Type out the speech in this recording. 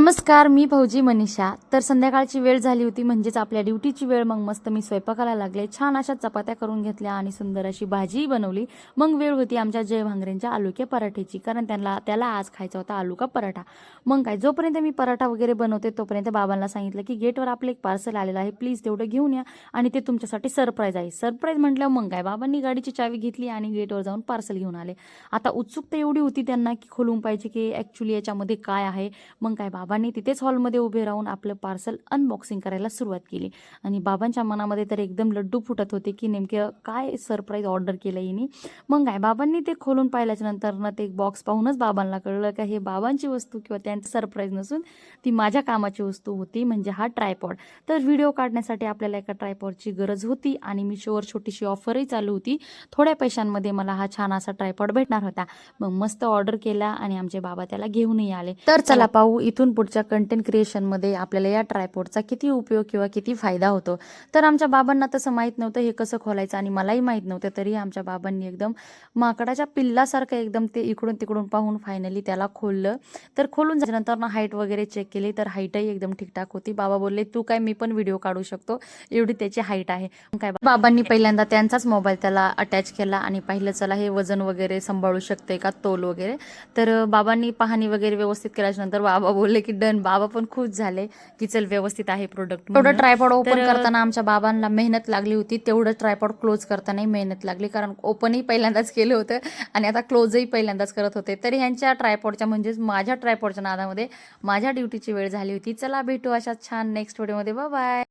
नमस्कार, मी भाऊजी मनीषा. तर संध्याकाळची वेळ झाली होती, म्हणजेच आपल्या ड्युटीची वेळ. मग मस्त मी स्वयंपाकाला लागले. छान अशा चपात्या करून घेतल्या आणि सुंदर अशी भाजीही बनवली. मग वेळ होती आमच्या जय भांगरेंच्या आलू के पराठ्याची, कारण त्याला आज खायचा होता आलू का पराठा. मग काय, जोपर्यंत मी पराठा वगैरे बनवते तोपर्यंत बाबांना सांगितलं की गेटवर आपलं एक पार्सल आलेलं आहे, प्लीज तेवढं घेऊन या आणि ते तुमच्यासाठी सरप्राईज आहे. सरप्राईज म्हटलं मग काय, बाबांनी गाडीची चावी घेतली आणि गेटवर जाऊन पार्सल घेऊन आले. आता उत्सुकता एवढी होती त्यांना की खोलून पाहिजे की ॲक्च्युली याच्यामध्ये काय आहे. मग काय, बाबांनी तिथेच हॉलमध्ये उभे राहून आपलं पार्सल अनबॉक्सिंग करायला सुरुवात केली आणि बाबांच्या मनामध्ये तर एकदम लड्डू फुटत होते की नेमकं काय सरप्राईज ऑर्डर केलं हिने. मग काय, बाबांनी ते खोलून पाहिल्याच्या नंतर ना ते बॉक्स पाहूनच बाबांना कळलं का हे बाबांची वस्तू किंवा त्यांचं सरप्राईज नसून ती माझ्या कामाची वस्तू होती, म्हणजे हा ट्रायपॉड. तर व्हिडिओ काढण्यासाठी आपल्याला एका ट्रायपॉडची गरज होती आणि मिशोवर छोटीशी ऑफरही चालू होती. थोड्या पैशांमध्ये मला हा छान असा ट्रायपॉड भेटणार होता. मग मस्त ऑर्डर केला आणि आमचे बाबा त्याला घेऊनही आले. तर चला पाहू इथून पुढच्या कंटेंट क्रिएशनमध्ये आपल्याला या ट्रायपॉडचा किती उपयोग किंवा किती फायदा होतो. तर आमच्या बाबांना तसं माहीत नव्हतं हे कसं खोलायचं आणि मलाही माहीत नव्हतं. तरी आमच्या बाबांनी एकदम माकडाच्या पिल्लासारखं एकदम ते इकडून तिकडून पाहून फायनली त्याला खोललं. तर खोलून झाल्यानंतर ना हाईट वगैरे चेक केली, तर हाईटही एकदम ठीकठाक होती. बाबा बोलले तू काय, मी पण व्हिडिओ काढू शकतो, एवढी त्याची हाईट आहे. काय, बाबांनी पहिल्यांदा त्यांचाच मोबाईल त्याला अटॅच केला आणि पाहिलं चला हे वजन वगैरे सांभाळू शकते का, तोल वगैरे. तर बाबांनी पाहणी वगैरे व्यवस्थित केल्याच्या नंतर बाबा बोलले की डन. बाबा पण खुश झाले की चल व्यवस्थित आहे प्रोडक्ट. तेवढं ट्रायपॉड ओपन करताना आमच्या बाबांना मेहनत लागली होती, तेवढं ट्रायपॉड क्लोज करतानाही मेहनत लागली, कारण ओपनही पहिल्यांदाच केलं होतं आणि आता क्लोजही पहिल्यांदाच करत होते. तरी ह्यांच्या ट्रायपॉडच्या म्हणजेच माझ्या ट्रायपॉडच्या नादामध्ये माझ्या ड्युटीची वेळ झाली होती. चला भेटू अशा छान नेक्स्ट व्हिडिओमध्ये. Bye bye.